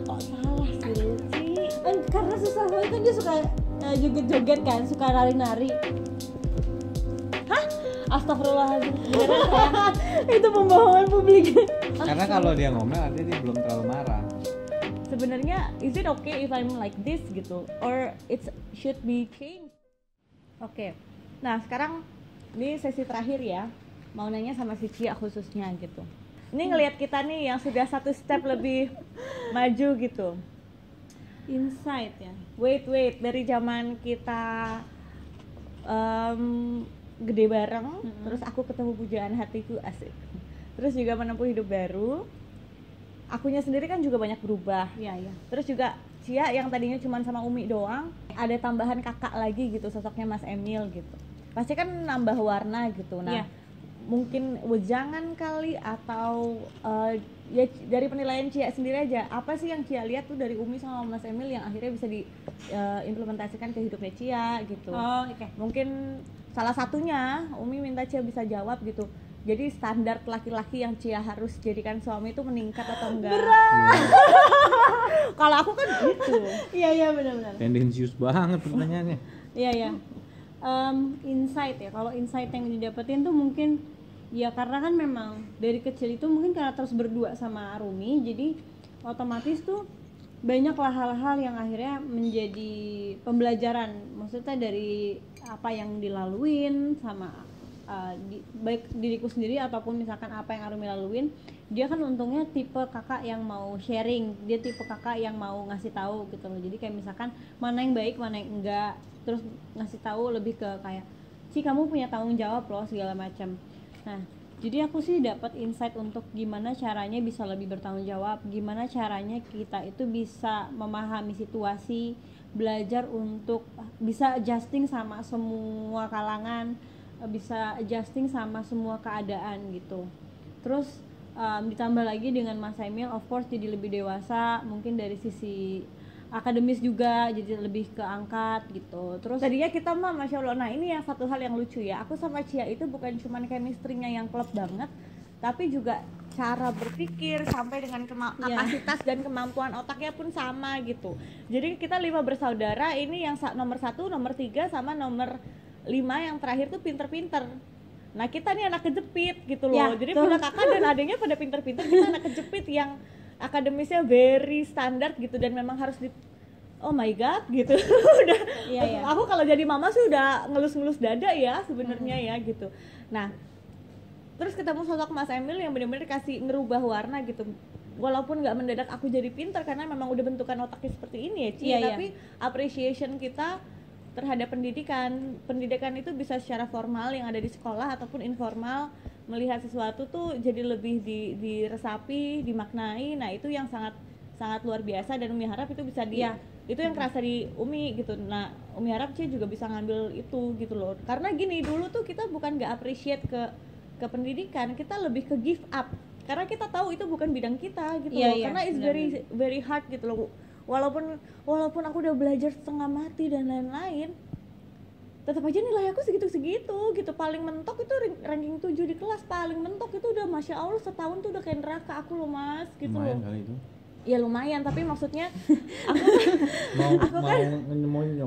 Kok salah sih Lucy? Karena susah banget kan dia suka joget-joget kan, suka nari-nari. Hah? Astagfirullahaladzim. Beneran sayang. Itu pembohongan publik. Karena kalau dia ngomel artinya dia belum terlalu marah. Sebenarnya is it okay if I'm like this gitu, or it should be changed? Oke. Nah sekarang ini sesi terakhir ya, mau nanya sama si Cia khususnya gitu. Ini ngelihat kita nih yang sudah satu step lebih maju gitu. Insight ya. Wait, dari zaman kita gede bareng, terus aku ketemu pujaan hatiku, asik. Terus juga menempuh hidup baru. Akunya sendiri kan juga banyak berubah. Iya. Terus juga Cia yang tadinya cuma sama Umi doang, ada tambahan kakak lagi gitu, sosoknya Mas Emil gitu. Pasti kan nambah warna gitu. Nah, mungkin wejangan kali atau ya dari penilaian Cia sendiri aja, apa sih yang Cia lihat tuh dari Umi sama Mas Emil yang akhirnya bisa diimplementasikan ke hidupnya Cia gitu. Oh, oke. Mungkin salah satunya Umi minta Cia bisa jawab gitu. Jadi standar laki-laki yang Cia harus jadikan suami itu meningkat atau enggak? Kalau aku kan gitu. Iya benar-benar. Tendensius banget pertanyaannya. Iya. Insight ya. Kalau insight yang didapetin tuh mungkin ya karena kan memang dari kecil itu mungkin karena terus berdua sama Rumi, jadi otomatis tuh banyaklah hal-hal yang akhirnya menjadi pembelajaran. Maksudnya dari apa yang dilaluin sama baik diriku sendiri ataupun misalkan apa yang Arumi laluin, dia kan untungnya tipe kakak yang mau sharing, dia tipe kakak yang mau ngasih tahu gitu loh. Jadi kayak misalkan mana yang baik mana yang enggak, terus ngasih tahu lebih ke kayak Ci kamu punya tanggung jawab loh segala macam. Nah jadi aku sih dapat insight untuk gimana caranya bisa lebih bertanggung jawab, gimana caranya kita itu bisa memahami situasi, belajar untuk bisa adjusting sama semua kalangan, bisa adjusting sama semua keadaan gitu. Terus ditambah lagi dengan Mas Emil of course jadi lebih dewasa, mungkin dari sisi akademis juga jadi lebih keangkat gitu. Terus Tadinya kita mah Masya Allah, nah ini yang satu hal yang lucu ya, aku sama Cia itu bukan cuman chemistry-nya yang klop banget, tapi juga cara berpikir sampai dengan kapasitas dan kemampuan otaknya pun sama gitu. Jadi kita 5 bersaudara, ini yang nomor 1, nomor 3 sama nomor 5 yang terakhir tuh pinter-pinter. Nah kita nih anak kejepit gitu loh. Jadi punya kakak dan adiknya pada pinter-pinter, kita anak kejepit yang akademisnya very standar gitu dan memang harus oh my god gitu. Udah aku kalau jadi mama sih udah ngelus-ngelus dada ya sebenarnya ya gitu. Nah terus ketemu sosok Mas Emil yang benar-benar kasih ngerubah warna gitu. Walaupun nggak mendadak aku jadi pinter karena memang udah bentukan otaknya seperti ini ya Ci, tapi appreciation kita terhadap pendidikan itu bisa secara formal yang ada di sekolah ataupun informal, melihat sesuatu tuh jadi lebih diresapi, dimaknai. Nah itu yang sangat luar biasa dan Umi harap itu bisa itu yang kerasa di Umi gitu. Nah Umi harap Cia juga bisa ngambil itu gitu loh, karena gini, dulu tuh kita bukan nggak appreciate ke pendidikan, kita lebih ke give up karena kita tahu itu bukan bidang kita gitu loh. Karena it's very hard gitu loh. Walaupun aku udah belajar setengah mati dan lain-lain, tetap aja nilai aku segitu-segitu gitu. Paling mentok itu ranking 7 di kelas, paling mentok itu udah Masya Allah setahun tuh udah kayak neraka aku loh Mas gitu. Lumayan loh kali itu. Ya lumayan, tapi maksudnya mau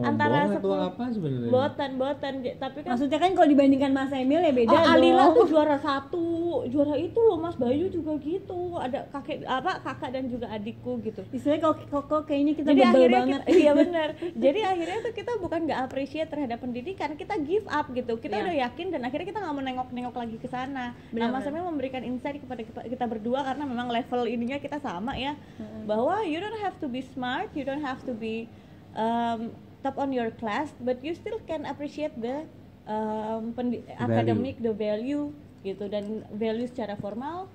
antara atau apa sebenarnya? botan tapi kan maksudnya kan kalau dibandingkan Mas Emil ya beda dong. Alila tuh juara 1, juara itu loh Mas Bayu juga gitu, ada kakak dan juga adikku gitu. Istilahnya kok kayaknya kita Jadi bebel akhirnya banget. iya benar. Jadi akhirnya tuh kita bukan nggak appreciate terhadap pendidikan, kita give up gitu. Kita udah yakin dan akhirnya kita nggak mau nengok lagi ke sana. Nah Mas Emil memberikan insight kepada kita berdua karena memang level ininya kita sama ya, bahwa you don't have to be smart, you don't have to be top on your class, but you still can appreciate the academic, the value gitu, dan value secara formal,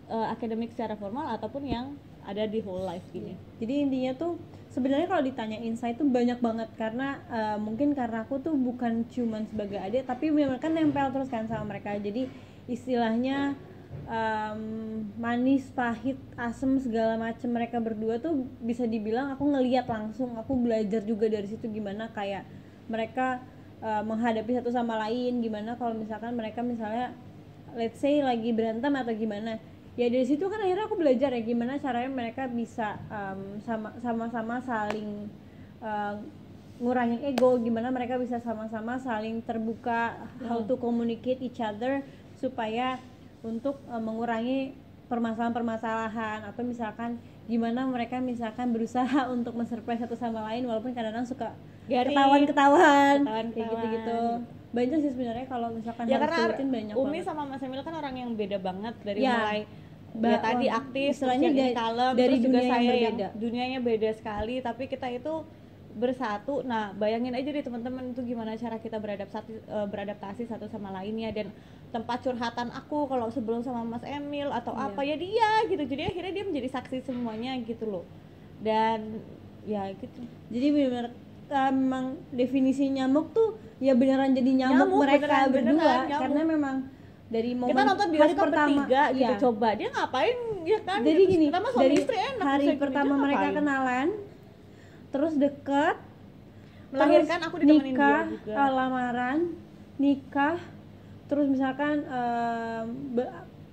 akademik secara formal ataupun yang ada di whole life gini. Jadi intinya tuh sebenarnya kalau ditanya insight tuh banyak banget karena mungkin karena aku tuh bukan cuman sebagai adik tapi benar kan nempel terus kan sama mereka. Jadi istilahnya manis, pahit, asem segala macam mereka berdua tuh bisa dibilang aku ngelihat langsung, aku belajar juga dari situ gimana kayak mereka menghadapi satu sama lain, gimana kalau misalkan mereka misalnya let's say lagi berantem atau gimana, ya dari situ kan akhirnya aku belajar ya gimana caranya mereka bisa sama-sama saling ngurangin ego, gimana mereka bisa sama-sama saling terbuka, how to communicate each other supaya untuk mengurangi permasalahan-permasalahan, atau misalkan gimana mereka misalkan berusaha untuk men-surprise satu sama lain walaupun kadang-kadang suka ketahuan kayak gitu-gitu. Banyak sih sebenarnya kalau misalkan ya harus karena sebutin banyak Umi banget. sama Mas Emil kan orang yang beda banget dari Ya. mulai ya tadi aktif, istilahnya terus yang kalem, dari terus juga dunia yang saya berbeda. dunianya beda sekali, tapi kita itu bersatu. Nah, bayangin aja deh teman-teman itu gimana cara kita beradaptasi satu sama lainnya, dan tempat curhatan aku kalau sebelum sama Mas Emil atau apa ya dia gitu. Jadi akhirnya dia menjadi saksi semuanya gitu loh. Dan ya gitu. Jadi benar memang definisi nyamuk tuh ya beneran jadi nyamuk mereka beneran berdua nyamuk. karena memang dari momen Kita nonton hari bioskop pertama bertiga gitu, iya. coba dia ngapain ya kan. Jadi gitu. gini, Kita mah suami dari istri enak, hari bisa gini, pertama dia mereka ngapain? kenalan, terus deket, Melahirkan, terus aku ditemenin dia nikah, juga. lamaran, nikah, terus misalkan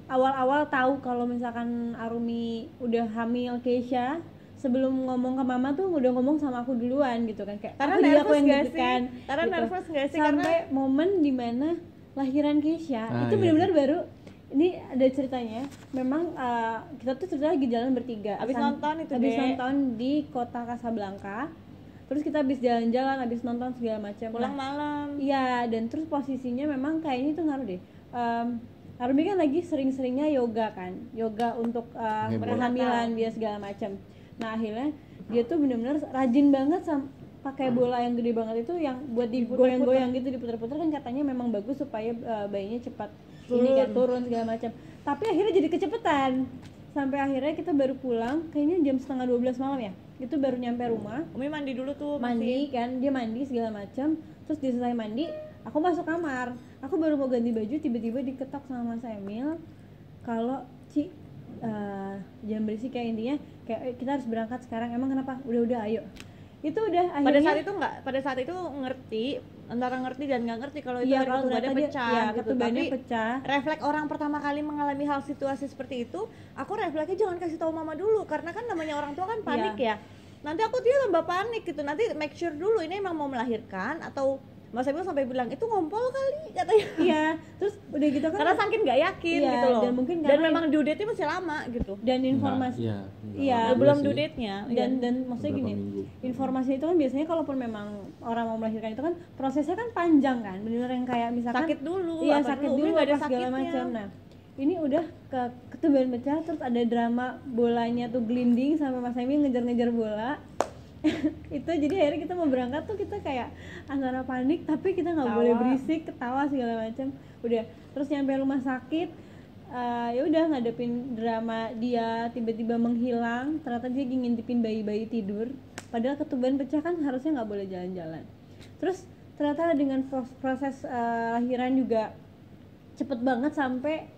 awal-awal tahu kalau misalkan Arumi udah hamil Keisha, sebelum ngomong ke mama tuh udah ngomong sama aku duluan gitu kan, kayak Karena aku dia aku nervous yang gak gitu sih? kan Karena gitu. nervous gak sih? Sampai Karena momen dimana lahiran Keisha itu iya. benar-benar baru. Ini ada ceritanya, memang kita tuh cerita lagi jalan bertiga Abis nonton itu abis deh. nonton di kota Casablanca, terus kita habis jalan-jalan, habis nonton segala macam. pulang malam. Iya, dan terus posisinya memang kayaknya itu ngaruh deh. Arumi kan lagi sering-seringnya yoga kan, yoga untuk kehamilan dia segala macam. Nah akhirnya dia tuh benar-benar rajin banget pakai bola yang gede banget itu yang buat digoyang-goyang gitu, diputar-putar kan katanya memang bagus supaya bayinya cepat ini kan turun segala macam. Tapi akhirnya jadi kecepetan. Sampai akhirnya kita baru pulang kayaknya jam 11:30 malam ya. Itu baru nyampe rumah. Umi mandi dulu tuh, Mandi kan, dia mandi segala macam. Terus dia selesai mandi, aku masuk kamar. Aku baru mau ganti baju, tiba-tiba diketok sama Mas Emil kalau Ci jangan berisik, kayak intinya kayak kita harus berangkat sekarang. Emang kenapa? Udah ayo. Itu udah akhirnya pada saat itu ngerti, antara ngerti dan nggak ngerti kalau itu iya, hari kalau ketubannya ternyata pecah dia, gitu. ketubannya Tapi pecah. refleks orang pertama kali mengalami hal situasi seperti itu, aku refleksnya jangan kasih tahu mama dulu, karena kan namanya orang tua kan panik ya. Nanti aku dia tambah panik gitu. Nanti make sure dulu ini emang mau melahirkan atau Mas Emil sampai bilang itu ngompol kali katanya. Iya, terus udah gitu kan. Karena saking nggak yakin Iya, gitu loh. dan mungkin dan karena memang due date-nya masih lama gitu. Dan informasi iya, Belum due date-nya. dan maksudnya gini, informasi itu kan biasanya kalaupun memang orang mau melahirkan itu kan prosesnya kan panjang kan, bener yang kayak misalkan sakit dulu, iya apa sakit dulu, dulu nggak ada apa segala sakitnya. macam. Nah ini udah ketuban pecah, terus ada drama bolanya tuh glinding sampai Mas Emil ngejar-ngejar bola. Itu jadi akhirnya kita mau berangkat tuh kita kayak antara panik tapi kita nggak boleh berisik, ketawa segala macam. Udah terus nyampe rumah sakit, ya udah ngadepin drama dia tiba-tiba menghilang, ternyata dia ngintipin bayi-bayi tidur, padahal ketuban pecah kan harusnya nggak boleh jalan-jalan. Terus ternyata dengan proses lahiran juga cepet banget, sampai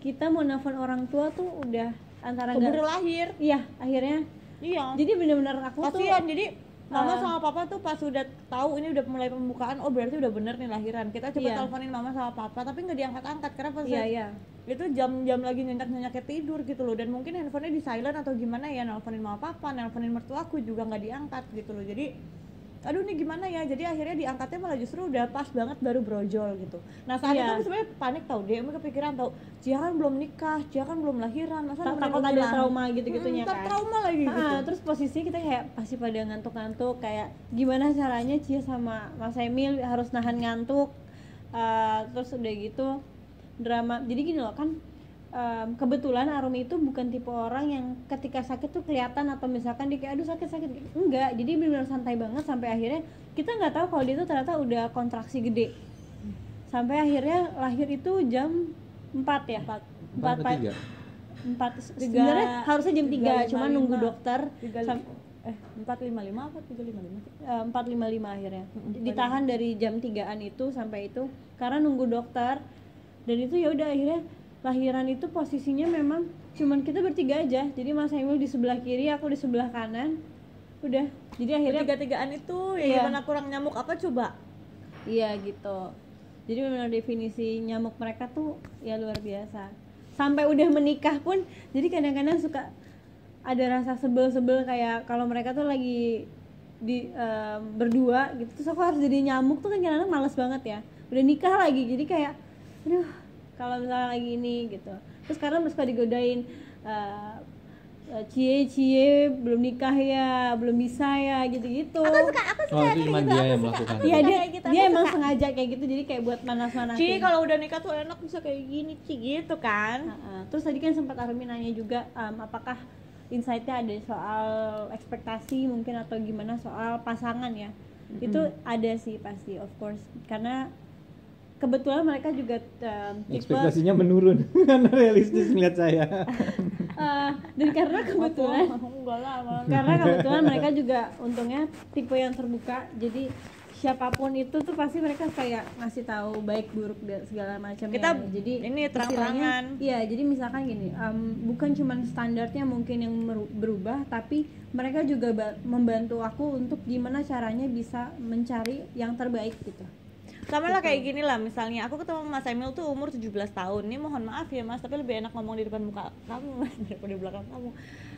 kita mau nelfon orang tua tuh udah antara keburu lahir. Iya akhirnya. Iya. Jadi benar-benar aku kasihan, tuh jadi mama sama papa tuh pas udah tahu ini udah mulai pembukaan, oh berarti udah bener nih lahiran. Kita coba teleponin mama sama papa tapi nggak diangkat-angkat karena pas itu jam-jam lagi nyenyak-nyenyaknya tidur gitu loh, dan mungkin handphonenya di silent atau gimana ya, nelponin mama papa, nelponin mertuaku juga nggak diangkat gitu loh. Jadi aduh nih gimana ya, jadi akhirnya diangkatnya malah justru udah pas banget baru brojol gitu. Nah saat itu aku sebenarnya panik tau deh, kepikiran tau Cia kan belum nikah, Cia kan belum lahiran, masa takut ada trauma gitu-gitunya kan. Trauma lagi gitu. Terus posisi kita kayak pasti pada ngantuk-ngantuk, kayak gimana caranya Cia sama Mas Emil harus nahan ngantuk. Terus udah gitu drama. Jadi gini loh kan, kebetulan Arumi itu bukan tipe orang yang ketika sakit tuh kelihatan atau misalkan dia kayak aduh sakit enggak, jadi benar-benar santai banget sampai akhirnya kita nggak tahu kalau dia tuh ternyata udah kontraksi gede sampai akhirnya lahir itu jam 4 ya 4 sebenarnya harusnya jam 3 cuma nunggu dokter 4:55 apa 3:55 4:55 akhirnya ditahan dari jam 3-an itu sampai itu karena nunggu dokter. Dan itu ya udah akhirnya lahiran itu posisinya memang cuman kita bertiga aja, jadi Mas Emil di sebelah kiri, aku di sebelah kanan, udah jadi akhirnya tiga-tigaan itu ya gimana kurang nyamuk apa coba. Iya gitu, jadi benar definisi nyamuk mereka tuh ya luar biasa. sampai udah menikah pun jadi kadang-kadang suka ada rasa sebel-sebel kayak kalau mereka tuh lagi di berdua gitu terus aku harus jadi nyamuk tuh kan kadang-kadang males banget ya, udah nikah lagi jadi kayak aduh kalau misalnya lagi ini gitu. Terus sekarang suka digodain cie belum nikah ya, belum bisa ya gitu-gitu. Aku suka itu cuma gitu, dia aku yang suka. melakukan. Iya dia Kayak gitu, dia aku emang suka. sengaja kayak gitu jadi kayak buat manas-manasin. Ci kalau udah nikah tuh enak bisa kayak gini Ci gitu kan. Terus tadi kan sempat Arumi nanya juga apakah insight-nya ada soal ekspektasi mungkin atau gimana soal pasangan ya. Itu ada sih pasti of course karena kebetulan mereka juga tipe Ekspektasinya menurun karena realistis melihat saya. dan karena kebetulan Enggak lah, malah. karena kebetulan mereka juga untungnya tipe yang terbuka jadi siapapun itu tuh pasti mereka kayak ngasih tahu baik buruk dan segala macam Kita jadi ini istilahnya terang-terangan. iya jadi misalkan gini bukan cuman standarnya mungkin yang berubah tapi mereka juga membantu aku untuk gimana caranya bisa mencari yang terbaik gitu. Sama lah kayak gini lah, misalnya aku ketemu Mas Emil tuh umur 17 tahun. Ini mohon maaf ya Mas, tapi lebih enak ngomong di depan muka kamu Mas daripada di belakang kamu.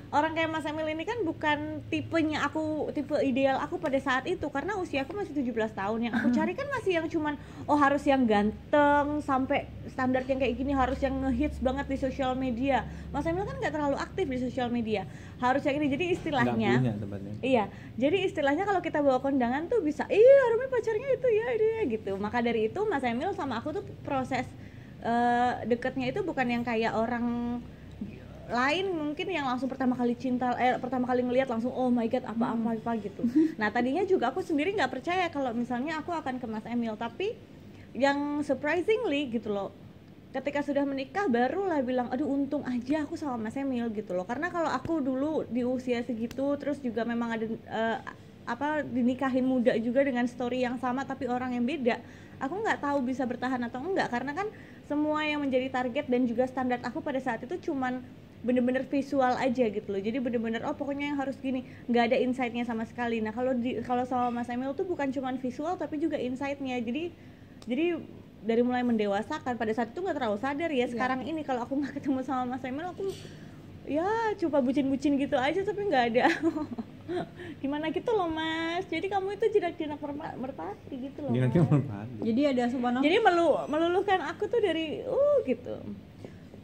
Orang kayak Mas Emil ini kan bukan tipenya aku, tipe ideal aku pada saat itu karena usia aku masih 17 tahun. Yang aku cari kan masih yang cuman harus yang ganteng sampai standar yang kayak gini, harus yang ngehits banget di sosial media. Mas Emil kan nggak terlalu aktif di sosial media. Harus yang ini. Jadi istilahnya Nggak punya tempatnya. iya, jadi istilahnya kalau kita bawa kondangan tuh bisa, iya Rumi pacarnya itu ya, ini ya gitu. Maka dari itu Mas Emil sama aku tuh proses deketnya itu bukan yang kayak orang lain mungkin yang langsung pertama kali cinta, pertama kali ngelihat langsung oh my god apa gitu. Nah tadinya juga aku sendiri nggak percaya kalau misalnya aku akan ke Mas Emil, tapi yang surprisingly gitu loh, ketika sudah menikah barulah bilang aduh untung aja aku sama Mas Emil gitu loh. Karena kalau aku dulu di usia segitu terus juga memang ada dinikahin muda juga dengan story yang sama tapi orang yang beda, aku nggak tahu bisa bertahan atau enggak karena kan semua yang menjadi target dan juga standar aku pada saat itu cuman bener-bener visual aja gitu loh. Jadi bener-bener pokoknya yang harus gini, nggak ada insight-nya sama sekali. Nah kalau sama Mas Emil tuh bukan cuman visual tapi juga insight-nya. Jadi dari mulai mendewasakan pada saat itu nggak terlalu sadar ya. Sekarang ini kalau aku nggak ketemu sama Mas Emil aku ya coba bucin-bucin gitu aja tapi nggak ada gimana gitu loh Mas. Jadi kamu itu jinak-jinak merpati gitu loh. Jinak merpati. Jadi ada sebuah jadi meluluhkan aku tuh dari gitu.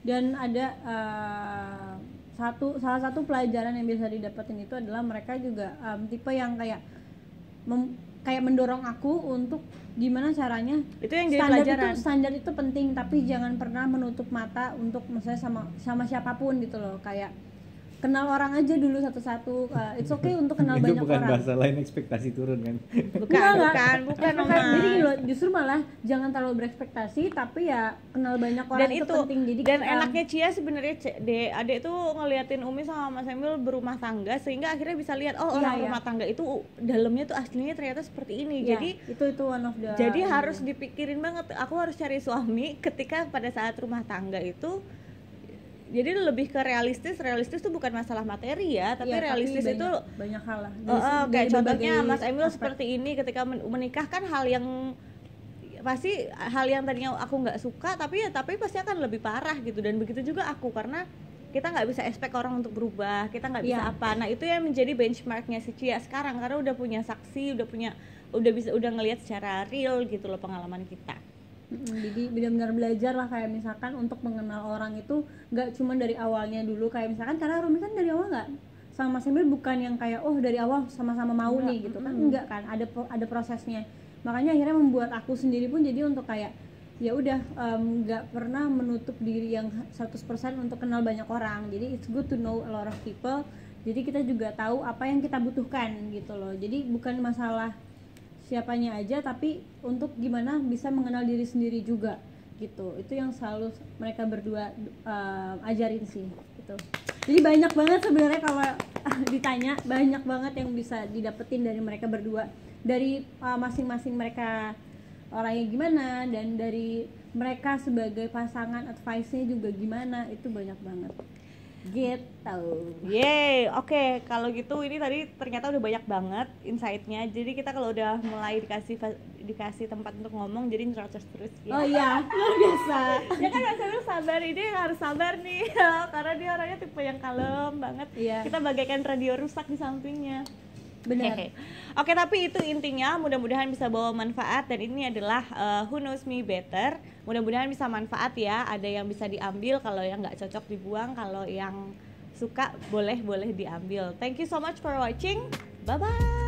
Dan ada salah satu pelajaran yang bisa didapetin itu adalah mereka juga tipe yang kayak mendorong aku untuk gimana caranya Itu yang jadi pelajaran. Standar itu penting tapi jangan pernah menutup mata untuk misalnya sama siapapun gitu loh, kayak kenal orang aja dulu satu-satu. It's okay untuk kenal Itu banyak bukan orang. bahasa lain ekspektasi turun kan. Bukan Jadi gini loh, justru malah jangan terlalu berekspektasi tapi ya kenal banyak orang dan itu itu penting. Jadi dan enaknya Cia sebenarnya adek tuh ngeliatin Umi sama Mas Emil berumah tangga sehingga akhirnya bisa lihat orang Iya. rumah tangga itu dalamnya tuh aslinya ternyata seperti ini. ya, Jadi itu one of the jadi harus dipikirin banget, aku harus cari suami ketika pada saat rumah tangga itu. Jadi lebih ke realistis tuh bukan masalah materi ya, tapi realistis banyak, itu banyak hal lah. kayak contohnya Mas Emil aspek. seperti ini ketika menikah kan hal yang pasti hal yang tadinya aku nggak suka tapi pasti akan lebih parah gitu. Dan begitu juga aku, karena kita nggak bisa expect orang untuk berubah, kita nggak bisa apa. Nah itu yang menjadi benchmarknya si Cia sekarang karena udah punya saksi, udah ngelihat secara real gitu loh pengalaman kita. Jadi benar-benar belajar lah, kayak misalkan untuk mengenal orang itu nggak cuma dari awalnya dulu, kayak misalkan karena Rumi kan dari awal nggak sama Mas Emil bukan yang kayak dari awal sama-sama mau nih gitu kan, enggak kan, ada prosesnya. Makanya akhirnya membuat aku sendiri pun jadi untuk kayak ya udah nggak pernah menutup diri yang 100% untuk kenal banyak orang. Jadi it's good to know a lot of people. Jadi kita juga tahu apa yang kita butuhkan gitu loh. Jadi bukan masalah siapanya aja tapi untuk gimana bisa mengenal diri sendiri juga gitu. Itu yang selalu mereka berdua ajarin sih gitu. Jadi banyak banget sebenarnya kalau ditanya, banyak banget yang bisa didapetin dari mereka berdua, dari masing-masing mereka orangnya gimana dan dari mereka sebagai pasangan advice-nya juga gimana, itu banyak banget. Gitu. Yeay, oke. Kalau gitu ini tadi ternyata udah banyak banget insight-nya. Jadi kita kalau udah mulai dikasih tempat untuk ngomong, jadi nyerocos terus ya. Oh iya, luar biasa. Ya kan Kak Samuel sabar, ini harus sabar nih karena dia orangnya tipe yang kalem banget. Iya. Kita bagaikan radio rusak di sampingnya. Benar. Hehe. Oke, tapi itu intinya, mudah-mudahan bisa bawa manfaat, dan ini adalah Who Knows Me Better. Mudah-mudahan bisa manfaat ya. Ada yang bisa diambil, kalau yang nggak cocok dibuang, kalau yang suka boleh diambil. Thank you so much for watching. Bye bye.